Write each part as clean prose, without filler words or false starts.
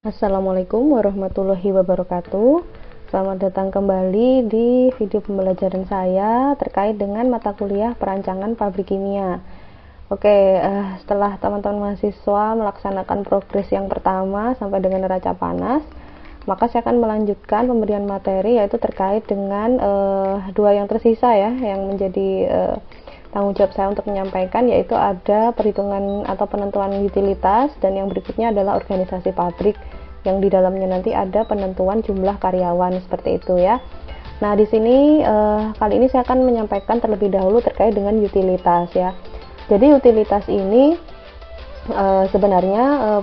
Assalamualaikum warahmatullahi wabarakatuh. Selamat datang kembali di video pembelajaran saya terkait dengan mata kuliah perancangan pabrik kimia. Setelah teman-teman mahasiswa melaksanakan progres yang pertama sampai dengan neraca panas, maka saya akan melanjutkan pemberian materi yaitu terkait dengan dua yang tersisa ya, yang menjadi tanggung jawab saya untuk menyampaikan, yaitu ada perhitungan atau penentuan utilitas, dan yang berikutnya adalah organisasi pabrik yang di dalamnya nanti ada penentuan jumlah karyawan seperti itu ya. Nah, di sini kali ini saya akan menyampaikan terlebih dahulu terkait dengan utilitas ya. Jadi utilitas ini sebenarnya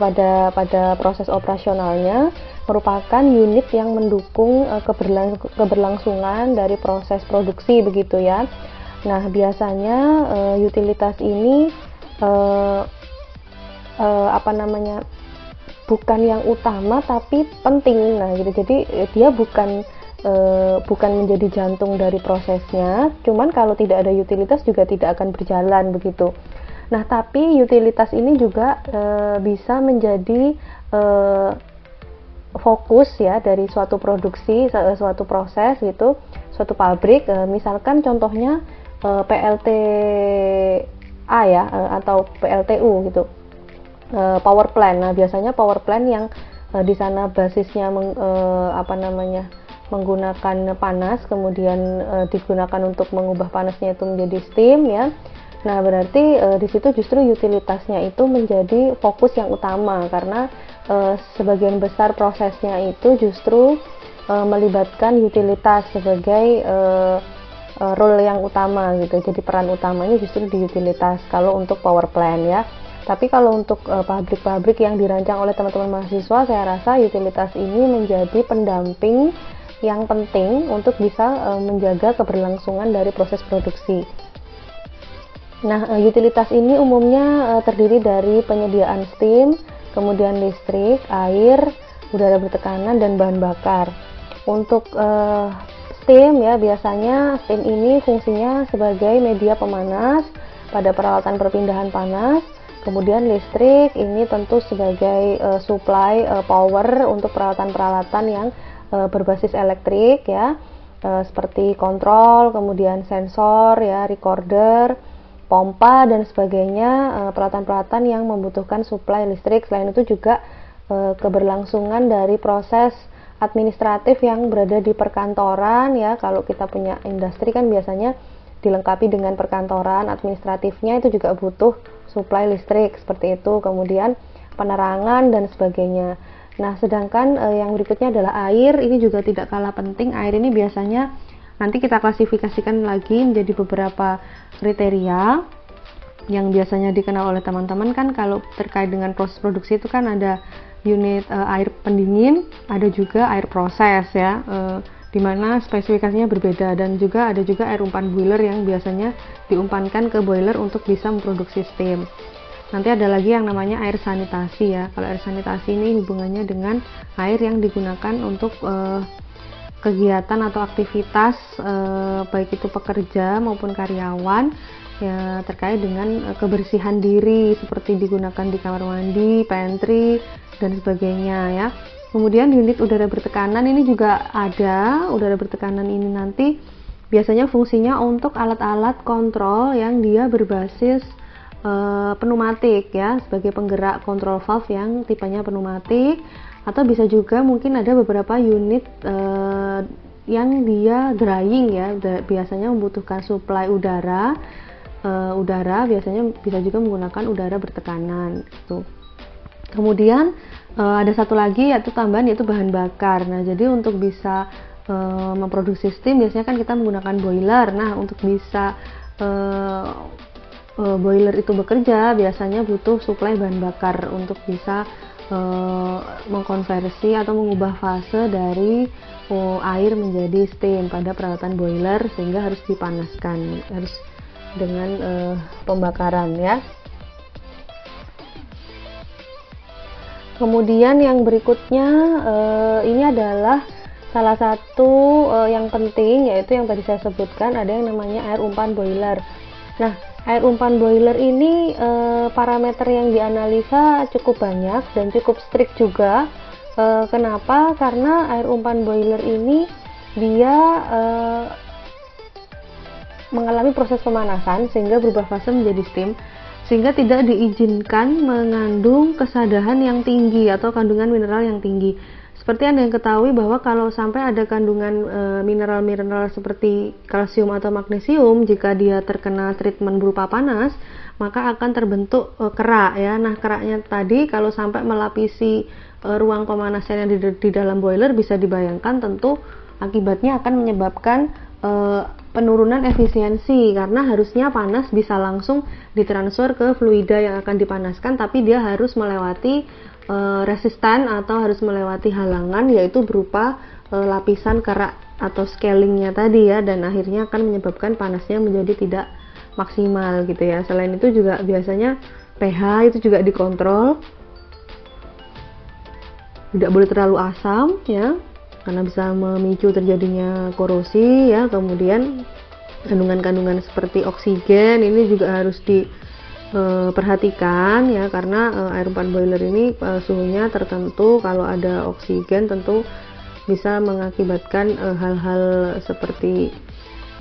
pada proses operasionalnya merupakan unit yang mendukung keberlangsungan dari proses produksi begitu ya. Nah, biasanya utilitas ini bukan yang utama tapi penting. Nah, gitu. Jadi dia bukan menjadi jantung dari prosesnya. Cuman kalau tidak ada utilitas juga tidak akan berjalan begitu. Nah, tapi utilitas ini juga bisa menjadi fokus ya dari suatu produksi, suatu proses gitu, suatu pabrik. Misalkan contohnya PLTA ya, atau PLTU gitu, power plant. Nah, biasanya power plant yang di sana basisnya menggunakan panas, kemudian digunakan untuk mengubah panasnya itu menjadi steam ya. Nah, berarti di situ justru utilitasnya itu menjadi fokus yang utama, karena sebagian besar prosesnya itu justru melibatkan utilitas sebagai role yang utama gitu. Jadi peran utamanya justru di utilitas kalau untuk power plant ya. Tapi kalau untuk pabrik-pabrik yang dirancang oleh teman-teman mahasiswa, saya rasa utilitas ini menjadi pendamping yang penting untuk bisa menjaga keberlangsungan dari proses produksi. Nah, utilitas ini umumnya terdiri dari penyediaan steam, kemudian listrik, air, udara bertekanan, dan bahan bakar. Untuk steam ya, biasanya steam ini fungsinya sebagai media pemanas pada peralatan perpindahan panas. Kemudian listrik ini tentu sebagai supply power untuk peralatan-peralatan yang berbasis elektrik ya, seperti kontrol, kemudian sensor ya, recorder, pompa dan sebagainya, peralatan-peralatan yang membutuhkan supply listrik. Selain itu juga keberlangsungan dari proses administratif yang berada di perkantoran ya. Kalau kita punya industri kan biasanya dilengkapi dengan perkantoran, administratifnya itu juga butuh supply listrik seperti itu, kemudian penerangan dan sebagainya. Nah, sedangkan yang berikutnya adalah air. Ini juga tidak kalah penting. Air ini biasanya nanti kita klasifikasikan lagi menjadi beberapa kriteria yang biasanya dikenal oleh teman-teman. Kan kalau terkait dengan proses produksi itu kan ada unit air pendingin, ada juga air proses ya, di mana spesifikasinya berbeda, dan juga ada juga air umpan boiler yang biasanya diumpankan ke boiler untuk bisa memproduksi steam. Nanti ada lagi yang namanya air sanitasi ya. Kalau air sanitasi ini hubungannya dengan air yang digunakan untuk kegiatan atau aktivitas baik itu pekerja maupun karyawan ya, terkait dengan kebersihan diri, seperti digunakan di kamar mandi, pantry dan sebagainya ya. Kemudian unit udara bertekanan ini juga ada. Udara bertekanan ini nanti biasanya fungsinya untuk alat-alat kontrol yang dia berbasis pneumatik ya, sebagai penggerak kontrol valve yang tipenya pneumatik, atau bisa juga mungkin ada beberapa unit yang dia drying ya, biasanya membutuhkan supply udara. Biasanya bisa juga menggunakan udara bertekanan gitu. Kemudian ada satu lagi yaitu tambahan, yaitu bahan bakar. Nah, jadi untuk bisa memproduksi steam biasanya kan kita menggunakan boiler. Nah, untuk bisa boiler itu bekerja biasanya butuh suplai bahan bakar untuk bisa mengkonversi atau mengubah fase dari air menjadi steam pada peralatan boiler, sehingga harus dipanaskan, harus dengan pembakaran ya. Kemudian yang berikutnya ini adalah salah satu yang penting, yaitu yang tadi saya sebutkan, ada yang namanya air umpan boiler. Nah, air umpan boiler ini parameter yang dianalisa cukup banyak dan cukup strict juga Kenapa? Karena air umpan boiler ini dia mengalami proses pemanasan sehingga berubah fase menjadi steam, sehingga tidak diizinkan mengandung kesadahan yang tinggi atau kandungan mineral yang tinggi. Seperti Anda yang ketahui bahwa kalau sampai ada kandungan mineral-mineral seperti kalsium atau magnesium, jika dia terkena treatment berupa panas, maka akan terbentuk kerak ya. Nah, keraknya tadi kalau sampai melapisi ruang pemanasan yang di dalam boiler, bisa dibayangkan tentu akibatnya akan menyebabkan penurunan efisiensi, karena harusnya panas bisa langsung ditransfer ke fluida yang akan dipanaskan, tapi dia harus melewati resistan atau harus melewati halangan, yaitu berupa lapisan kerak atau scalingnya tadi ya, dan akhirnya akan menyebabkan panasnya menjadi tidak maksimal gitu ya. Selain itu juga biasanya pH itu juga dikontrol, tidak boleh terlalu asam ya, karena bisa memicu terjadinya korosi ya. Kemudian kandungan-kandungan seperti oksigen ini juga harus diperhatikan ya, karena air umpan boiler ini suhunya tertentu. Kalau ada oksigen tentu bisa mengakibatkan hal-hal seperti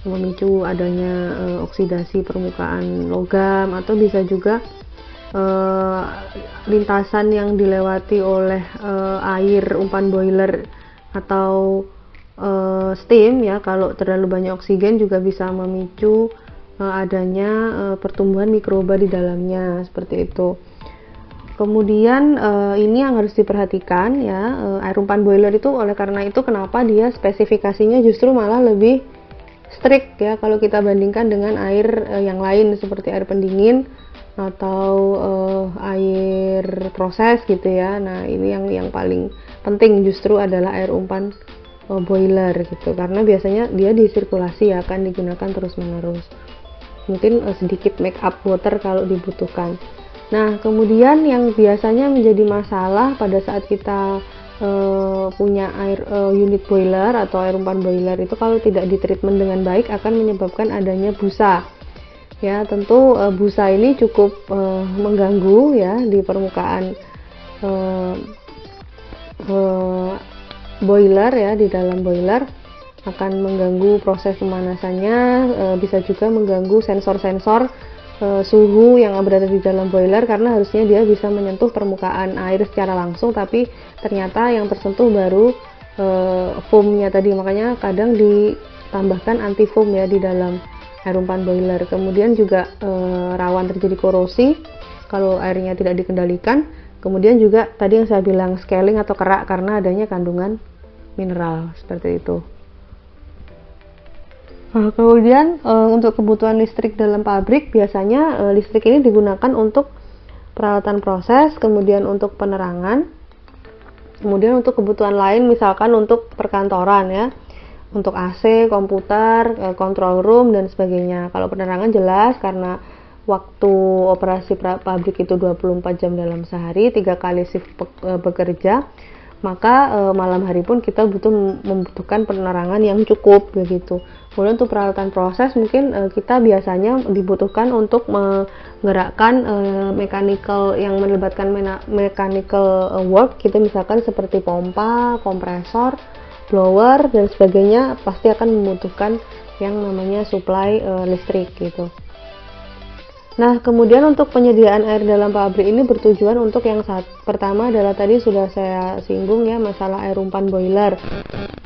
memicu adanya oksidasi permukaan logam, atau bisa juga lintasan yang dilewati oleh air umpan boiler atau steam ya, kalau terlalu banyak oksigen juga bisa memicu adanya pertumbuhan mikroba di dalamnya, seperti itu. Kemudian ini yang harus diperhatikan ya, air umpan boiler itu, oleh karena itu kenapa dia spesifikasinya justru malah lebih strict ya kalau kita bandingkan dengan air yang lain seperti air pendingin atau air proses gitu ya. Nah, ini yang paling penting justru adalah air umpan boiler gitu, karena biasanya dia disirkulasi ya, akan digunakan terus menerus. Mungkin sedikit make up water kalau dibutuhkan. Nah, kemudian yang biasanya menjadi masalah pada saat kita punya unit boiler atau air umpan boiler itu, kalau tidak ditreatment dengan baik akan menyebabkan adanya busa ya. Tentu busa ini cukup mengganggu ya di permukaan boiler ya, di dalam boiler akan mengganggu proses pemanasannya, bisa juga mengganggu sensor-sensor suhu yang berada di dalam boiler, karena harusnya dia bisa menyentuh permukaan air secara langsung, tapi ternyata yang tersentuh baru foamnya tadi, makanya kadang ditambahkan anti foam ya di dalam air umpan boiler. Kemudian juga rawan terjadi korosi kalau airnya tidak dikendalikan. Kemudian juga tadi yang saya bilang scaling atau kerak karena adanya kandungan mineral, seperti itu. Kemudian untuk kebutuhan listrik dalam pabrik, biasanya listrik ini digunakan untuk peralatan proses, kemudian untuk penerangan, kemudian untuk kebutuhan lain misalkan untuk perkantoran ya, untuk AC, komputer, control room dan sebagainya. Kalau penerangan jelas karena waktu operasi pabrik itu 24 jam dalam sehari, 3 kali shift bekerja, maka malam hari pun kita membutuhkan penerangan yang cukup begitu. Kemudian untuk peralatan proses mungkin kita biasanya dibutuhkan untuk menggerakkan mechanical yang melibatkan mechanical work gitu, misalkan seperti pompa, kompresor, blower dan sebagainya, pasti akan membutuhkan yang namanya supply listrik gitu. Nah, kemudian untuk penyediaan air dalam pabrik ini bertujuan untuk yang pertama adalah tadi sudah saya singgung ya, masalah air umpan boiler.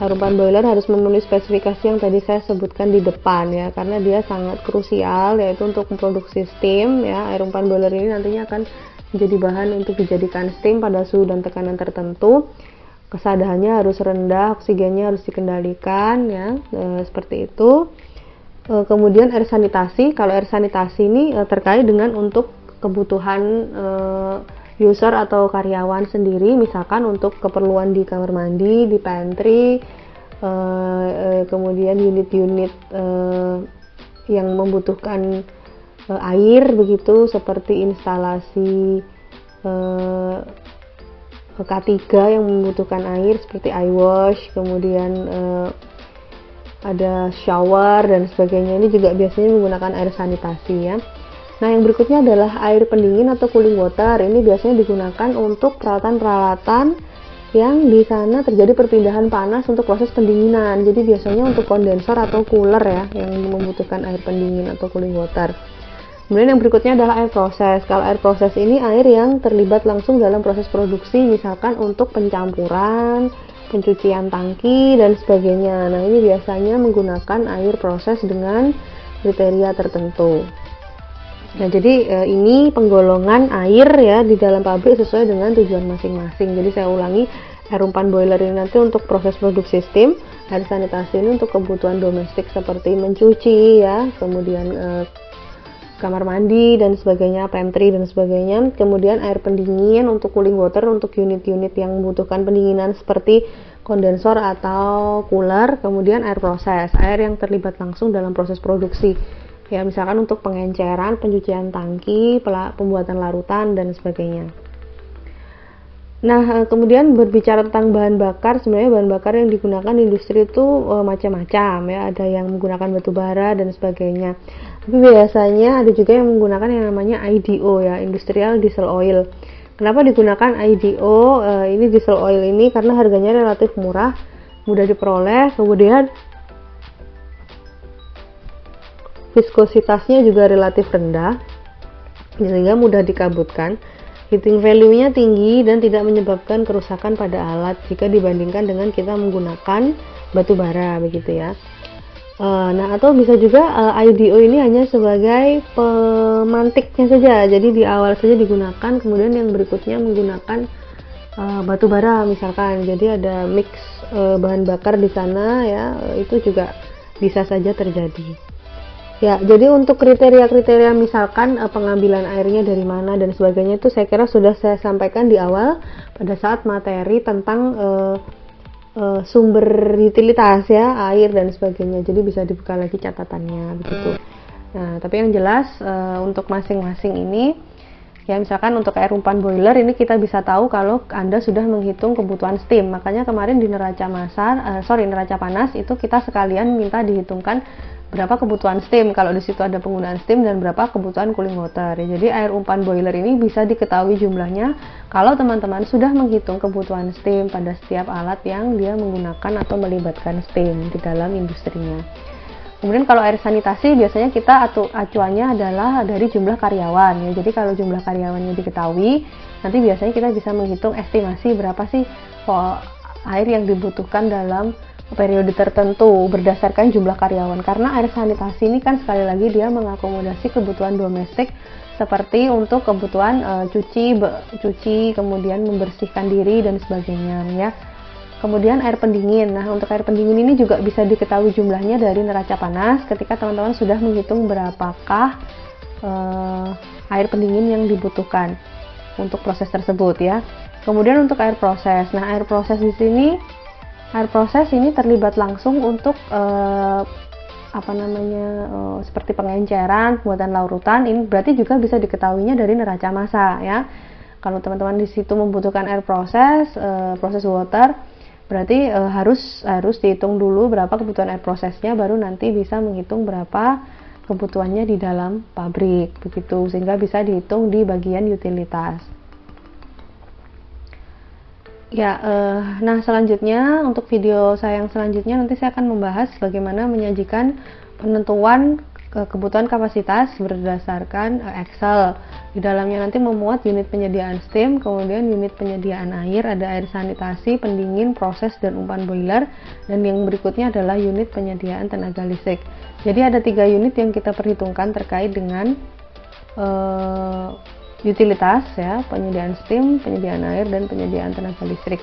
Air umpan boiler harus memenuhi spesifikasi yang tadi saya sebutkan di depan ya, karena dia sangat krusial, yaitu untuk memproduksi steam ya. Air umpan boiler ini nantinya akan menjadi bahan untuk dijadikan steam pada suhu dan tekanan tertentu. Kesadahannya harus rendah, oksigennya harus dikendalikan ya, seperti itu. Kemudian air sanitasi, kalau air sanitasi ini terkait dengan untuk kebutuhan user atau karyawan sendiri, misalkan untuk keperluan di kamar mandi, di pantry, kemudian unit-unit yang membutuhkan air begitu, seperti instalasi K3 yang membutuhkan air seperti iWash, kemudian ada shower dan sebagainya, ini juga biasanya menggunakan air sanitasi ya. Nah, yang berikutnya adalah air pendingin atau cooling water. Ini biasanya digunakan untuk peralatan-peralatan yang di sana terjadi perpindahan panas untuk proses pendinginan. Jadi biasanya untuk kondensor atau cooler ya yang membutuhkan air pendingin atau cooling water. Kemudian yang berikutnya adalah air proses. Kalau air proses ini air yang terlibat langsung dalam proses produksi, misalkan untuk pencampuran, pencucian tangki dan sebagainya. Nah, ini biasanya menggunakan air proses dengan kriteria tertentu. Nah, jadi ini penggolongan air ya di dalam pabrik sesuai dengan tujuan masing-masing. Jadi saya ulangi, air umpan boiler ini nanti untuk proses produksi steam, air sanitasi ini untuk kebutuhan domestik seperti mencuci ya, kemudian kamar mandi dan sebagainya, pantry dan sebagainya. Kemudian air pendingin untuk cooling water untuk unit-unit yang membutuhkan pendinginan seperti kondensor atau cooler. Kemudian air proses, air yang terlibat langsung dalam proses produksi. Ya, misalkan untuk pengenceran, pencucian tangki, pembuatan larutan dan sebagainya. Nah, kemudian berbicara tentang bahan bakar, sebenarnya bahan bakar yang digunakan di industri itu macam-macam ya, ada yang menggunakan batu bara dan sebagainya. Tapi biasanya ada juga yang menggunakan yang namanya IDO ya, Industrial Diesel Oil. Kenapa digunakan IDO? Ini diesel oil ini karena harganya relatif murah, mudah diperoleh, kemudian viskositasnya juga relatif rendah, sehingga mudah dikabutkan. Heating value-nya tinggi dan tidak menyebabkan kerusakan pada alat jika dibandingkan dengan kita menggunakan batu bara begitu ya. Nah, atau bisa juga IDO ini hanya sebagai pemantiknya saja. Jadi di awal saja digunakan, kemudian yang berikutnya menggunakan batu bara misalkan. Jadi ada mix bahan bakar di sana ya, itu juga bisa saja terjadi. Ya, jadi untuk kriteria-kriteria misalkan pengambilan airnya dari mana dan sebagainya itu saya kira sudah saya sampaikan di awal pada saat materi tentang sumber utilitas ya, air dan sebagainya. Jadi bisa dibuka lagi catatannya begitu. Nah, tapi yang jelas untuk masing-masing ini ya, misalkan untuk air umpan boiler ini kita bisa tahu kalau Anda sudah menghitung kebutuhan steam. Makanya kemarin di neraca neraca panas itu kita sekalian minta dihitungkan berapa kebutuhan steam, kalau di situ ada penggunaan steam, dan berapa kebutuhan cooling water. Jadi air umpan boiler ini bisa diketahui jumlahnya kalau teman-teman sudah menghitung kebutuhan steam pada setiap alat yang dia menggunakan atau melibatkan steam di dalam industrinya. Kemudian kalau air sanitasi biasanya kita acuannya adalah dari jumlah karyawan ya. Jadi kalau jumlah karyawannya diketahui, nanti biasanya kita bisa menghitung estimasi berapa sih air yang dibutuhkan dalam periode tertentu berdasarkan jumlah karyawan. Karena air sanitasi ini kan sekali lagi dia mengakomodasi kebutuhan domestik seperti untuk kebutuhan cuci, kemudian membersihkan diri dan sebagainya ya. Kemudian air pendingin. Nah, untuk air pendingin ini juga bisa diketahui jumlahnya dari neraca panas ketika teman-teman sudah menghitung berapakah air pendingin yang dibutuhkan untuk proses tersebut ya. Kemudian untuk air proses. Nah, air proses ini terlibat langsung untuk seperti pengenceran, pembuatan larutan. Ini berarti juga bisa diketahuinya dari neraca massa ya. Kalau teman-teman di situ membutuhkan air proses water, berarti harus dihitung dulu berapa kebutuhan air prosesnya, baru nanti bisa menghitung berapa kebutuhannya di dalam pabrik begitu, sehingga bisa dihitung di bagian utilitas. Ya, nah selanjutnya untuk video saya yang selanjutnya nanti saya akan membahas bagaimana menyajikan penentuan kebutuhan kapasitas berdasarkan Excel. Di dalamnya nanti memuat unit penyediaan steam, kemudian unit penyediaan air, ada air sanitasi, pendingin, proses, dan umpan boiler, dan yang berikutnya adalah unit penyediaan tenaga listrik. Jadi ada 3 unit yang kita perhitungkan terkait dengan utilitas ya, penyediaan steam, penyediaan air, dan penyediaan tenaga listrik.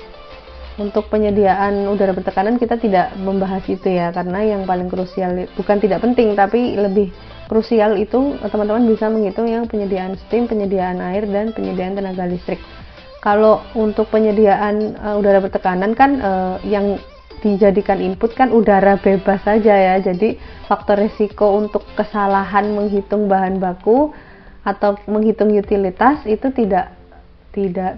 Untuk penyediaan udara bertekanan kita tidak membahas itu ya, karena yang paling krusial, bukan tidak penting tapi lebih krusial itu teman-teman bisa menghitung yang penyediaan steam, penyediaan air, dan penyediaan tenaga listrik. Kalau untuk penyediaan udara bertekanan kan yang dijadikan input kan udara bebas saja ya, jadi faktor risiko untuk kesalahan menghitung bahan baku atau menghitung utilitas itu tidak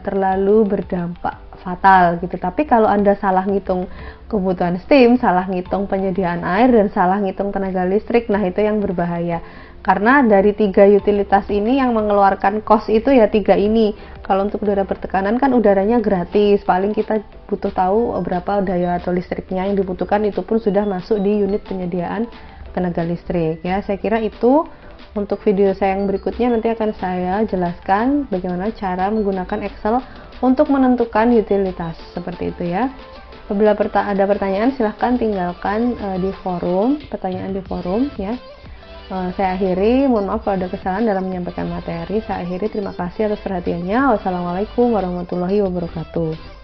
terlalu berdampak fatal gitu. Tapi kalau Anda salah ngitung kebutuhan steam, salah ngitung penyediaan air, dan salah ngitung tenaga listrik, nah itu yang berbahaya. karena dari 3 utilitas ini yang mengeluarkan cost itu ya 3 ini. Kalau untuk udara bertekanan kan udaranya gratis, paling kita butuh tahu berapa daya atau listriknya yang dibutuhkan, itu pun sudah masuk di unit penyediaan tenaga listrik ya. Saya kira itu. Untuk video saya yang berikutnya nanti akan saya jelaskan bagaimana cara menggunakan Excel untuk menentukan utilitas seperti itu ya. Apabila ada pertanyaan silahkan tinggalkan di forum, pertanyaan di forum ya. Saya akhiri, mohon maaf kalau ada kesalahan dalam menyampaikan materi. Saya akhiri, terima kasih atas perhatiannya. Wassalamualaikum warahmatullahi wabarakatuh.